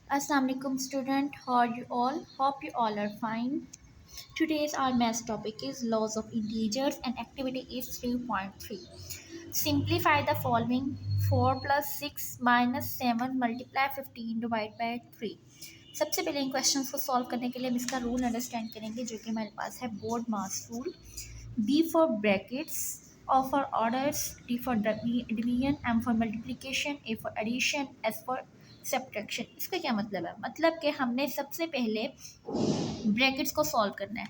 Assalamu alaikum student, how are you all? Hope you all are fine. Today's our math topic is laws of integers and activity is 3.3. Simplify the following 4 plus 6 minus 7 multiply 15 divide by 3. सबसे पहले इन questions को solve करने के लिए हम इसका rule understand करेंगे जो कि हमारे पास है board mass rule. B for brackets, O for orders, D for division, M for multiplication, A for addition, S for subtraction. इसका क्या मतलब है? मतलब कि हमने सबसे पहले ब्रैकेट्स को सॉल्व करना है.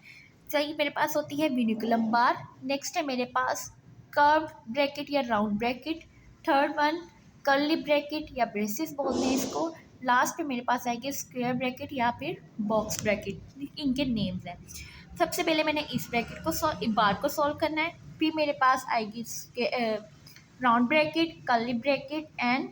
सही, मेरे पास होती है विनिकुलम बार. नेक्स्ट है मेरे पास कर्व ब्रैकेट या round bracket. Third one curly bracket या ब्रेसिस बोलते हैं इसको. लास्ट पे मेरे पास आएगी स्क्वायर ब्रैकेट या फिर बॉक्स ब्रैकेट. इनके नेम्स हैं. सबसे पहले मैंने इस ब्रैकेट को बार को सॉल्व करना है. फिर मेरे पास आएगी round bracket, curly bracket and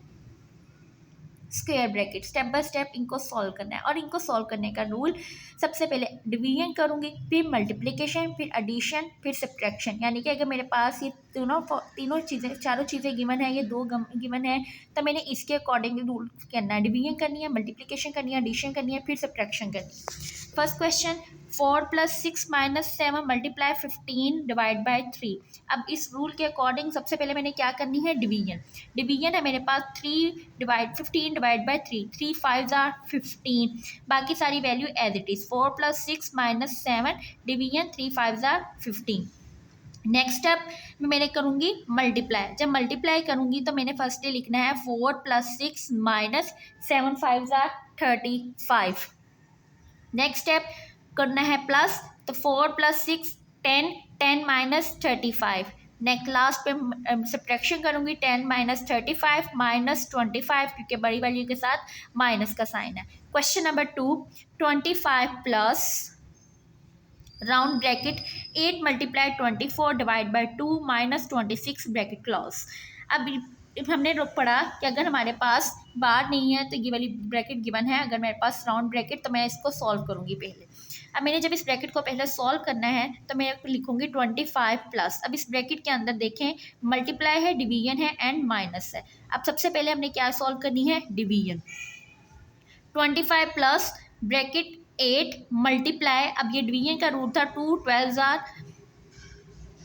square bracket. Step by step इनको सॉल्व करना है. और इनको सॉल्व करने का रूल, सबसे पहले डिवीजन करूँगी, फिर मल्टीप्लिकेशन, फिर एडिशन, फिर सब्ट्रैक्शन. यानी कि अगर मेरे पास ये तीनों चीज़ें, चारों चीज़ें गिवन है, ये दो गिवन है, तो मैंने इसके अकॉर्डिंग रूल करना है. डिवीजन करनी है, मल्टीप्लिकेशन करनी है, एडिशन करनी है, फिर सब्ट्रैक्शन करनी है. First question 4 + 6 - 7 × 15 / 3. अब इस रूल के अकॉर्डिंग सबसे पहले मैंने क्या करनी है? डिवीजन. डिवीजन है मेरे पास 15 / 3. 3 5 are 15. बाकी सारी value as it is. 4 + 6 - 7 division 3 5 are 15. Next step में मैंने करूँगी मल्टीप्लाई. जब मल्टीप्लाई करूँगी तो मैंने फर्स्ट लिखना है 4 + 6 - 7 5 are 35. नेक्स्ट स्टेप करना है प्लस, तो 4 + 6 10, 10 - 35. नेक्स्ट लास्ट पे सब्ट्रैक्शन करूँगी. 10 - 35 - 25 क्योंकि बड़ी वैल्यू के साथ माइनस का साइन है. Question number 2 25 plus round bracket 8 × 24 / 2 - 26 bracket close. अब हमने पढ़ा कि अगर हमारे पास बार नहीं है तो ये वाली ब्रैकेट गिवन है. अगर मेरे पास राउंड ब्रैकेट तो मैं इसको सॉल्व करूँगी पहले. अब मैंने जब इस ब्रैकेट को पहले सॉल्व करना है तो मैं लिखूँगी 25 प्लस. अब इस ब्रैकेट के अंदर देखें मल्टीप्लाई है, डिवीजन है एंड माइनस है. अब सबसे पहले हमने क्या सॉल्व करनी है? डिवीजन. 25 plus bracket 8 multiply. अब ये डिवीजन का रूट था 2 12 are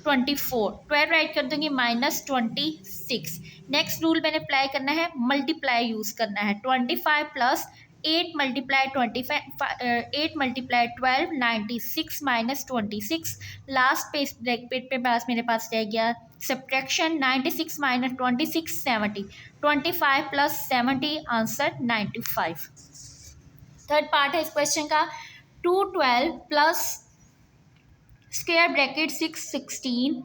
24. 12 राइट कर दूंगी -26. नेक्स्ट रूल मैंने अप्लाई करना है, मल्टीप्लाई यूज़ करना है. 25 प्लस 8 × 12 96 - 26. लास्ट पे इस ब्रैकेट पे पास मेरे पास रह गया सब्ट्रैक्शन. 96 - 26 70. 25 + 70 आंसर 95. थर्ड पार्ट है इस क्वेश्चन का 212 plus square bracket 616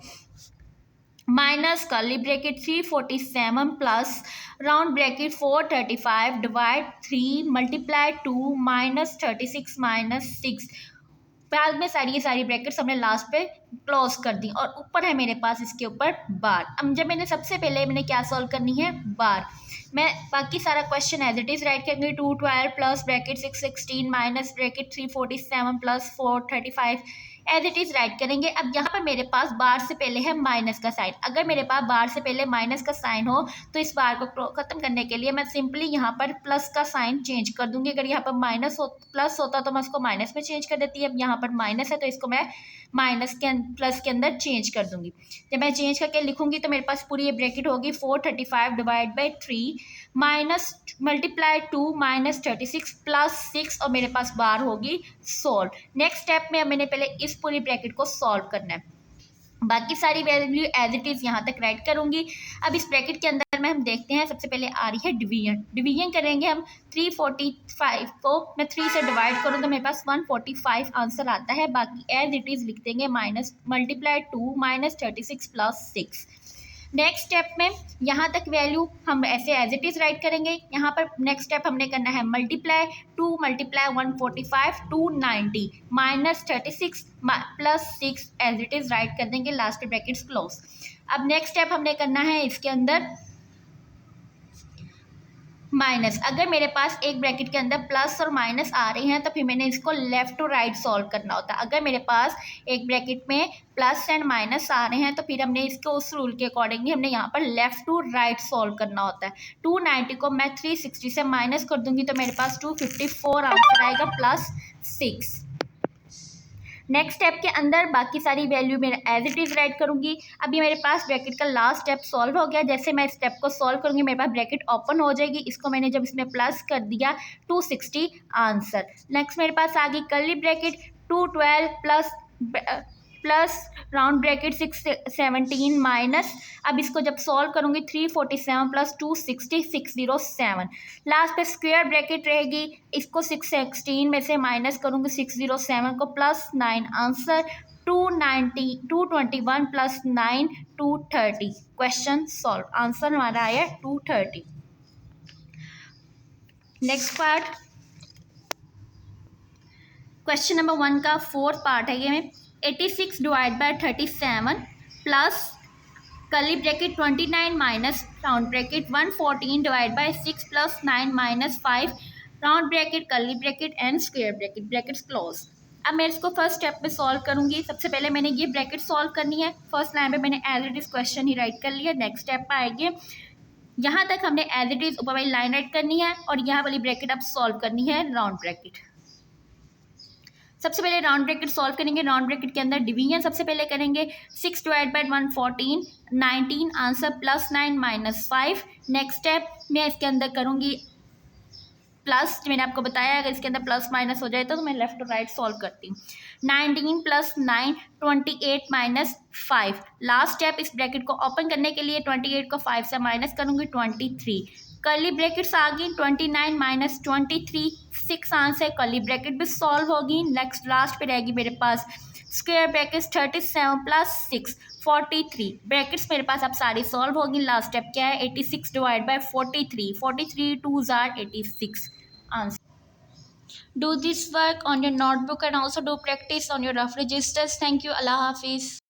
minus curly bracket 347 plus round bracket 435 divide 3 multiply 2 -36 -6. बाद में सारी ब्रैकेट्स हमने लास्ट पे क्लोज कर दी और ऊपर है मेरे पास इसके ऊपर बार. अब जब मैंने सबसे पहले मैंने क्या सॉल्व करनी है? बार. मैं बाकी सारा question as it is write करूँगी. 212 plus bracket 616 minus bracket 347 plus 435 as it is write करेंगे. अब यहाँ पर मेरे पास बार से पहले है माइनस का साइन. अगर मेरे पास बार से पहले माइनस का साइन हो तो इस बार को ख़त्म करने के लिए मैं सिंपली यहाँ पर प्लस का साइन चेंज कर दूँगी. अगर यहाँ पर प्लस होता तो मैं उसको माइनस में चेंज कर देती. अब यहाँ पर माइनस है तो इसको मैं प्लस के अंदर चेंज कर दूँगी. जब मैं चेंज करके लिखूँगी तो मेरे पास पूरी ये ब्रैकेट होगी 435 divide by 3 minus multiply 2 -36 plus 6 और मेरे पास बार होगी सॉल्व. नेक्स्ट स्टेप में मैंने पहले इस पूरी ब्रैकेट को सॉल्व करना है. बाकी सारी वैल्यू एज इट इज़ यहाँ तक राइट करूँगी. अब इस ब्रैकेट के अंदर में हम देखते हैं सबसे पहले आ रही है डिवीजन. डिवीजन करेंगे हम 345 को मैं 3 से डिवाइड करूँ तो मेरे पास 145 आंसर आता है. बाकी एज इट इज़ लिख देंगे minus multiply 2 -36 plus 6. Next step में यहाँ तक वैल्यू हम ऐसे एज इट इज़ राइट करेंगे. यहाँ पर नेक्स्ट स्टेप हमने करना है multiply 2 × 145 290 -36 plus 6 as it is write कर देंगे. Last brackets close. अब नेक्स्ट स्टेप हमने करना है इसके अंदर माइनस, अगर मेरे पास एक ब्रैकेट के अंदर प्लस और माइनस आ रहे हैं तो फिर मैंने इसको लेफ़्ट टू राइट सॉल्व करना होता है। अगर मेरे पास एक ब्रैकेट में प्लस एंड माइनस आ रहे हैं तो फिर हमने इसको उस रूल के अकॉर्डिंगली हमने यहाँ पर लेफ़्ट टू राइट सॉल्व करना होता है। 290 को मैं 360 से माइनस कर दूंगी तो मेरे पास 254 आंसर आएगा प्लस 6। नेक्स्ट स्टेप के अंदर बाकी सारी वैल्यू मैं एज इट इज़ राइट करूँगी। अभी मेरे पास ब्रैकेट का लास्ट स्टेप सॉल्व हो गया। जैसे मैं स्टेप को सॉल्व करूँगी मेरे पास ब्रैकेट ओपन हो जाएगी। इसको मैंने जब इसमें प्लस कर दिया 260 आंसर। नेक्स्ट मेरे पास आ गई curly bracket 212 plus round bracket 617 minus, अब इसको जब सॉल्व करूँगी 347 प्लस 260 607। लास्ट पे स्क्वायर ब्रैकेट रहेगी, इसको 616 में से माइनस करूँगी 607 को plus 9 answer 221 plus 9 230। Question solve, answer हमारा आया 230। नेक्स्ट पार्ट क्वेश्चन नंबर 1 का फोर्थ पार्ट है ये में 86 divide by 37 plus curly bracket 29 minus round bracket 114 divide by 6 plus 9 minus 5 round bracket curly bracket and square bracket brackets close. अब मैं इसको first step पे सॉल्व करूंगी। सबसे पहले मैंने ये ब्रैकेट सॉल्व करनी है। फर्स्ट लाइन पे मैंने एज इट इज क्वेश्चन ही राइट कर लिया। नेक्स्ट स्टेप पे आएंगे, यहाँ तक हमने एज इट इज ऊपर वाली लाइन राइट करनी है और यहाँ वाली ब्रैकेट अब सॉल्व करनी है राउंड ब्रैकेट। सबसे पहले राउंड ब्रैकेट सॉल्व करेंगे। राउंड ब्रैकेट के अंदर डिवीजन सबसे पहले करेंगे। 6 divide by 114 19 answer plus 9 minus 5। Next step मैं इसके अंदर करूँगी प्लस, मैंने आपको बताया अगर इसके अंदर प्लस माइनस हो जाए तो मैं लेफ्ट टू राइट सॉल्व करती हूँ। 19 प्लस 9 28 माइनस 5। लास्ट स्टेप इस ब्रैकेट को ओपन करने के लिए 28 को 5 से माइनस करूँगी 23। कर्ली ब्रैकेट्स आ गई 29 माइनस 23 6 आंसर। कर्ली ब्रैकेट भी सॉल्व होगी। नेक्स्ट लास्ट पे रहेगी मेरे पास स्क्वायर ब्रैकेट्स 37 प्लस 6 43। ब्रैकेट्स मेरे पास अब सारी सॉल्व होगी। लास्ट स्टेप क्या है 86 divide by 43 43 2s are 86 answer. Do this work on your notebook and also do practice on your rough registers. Thank you. Allah Hafiz.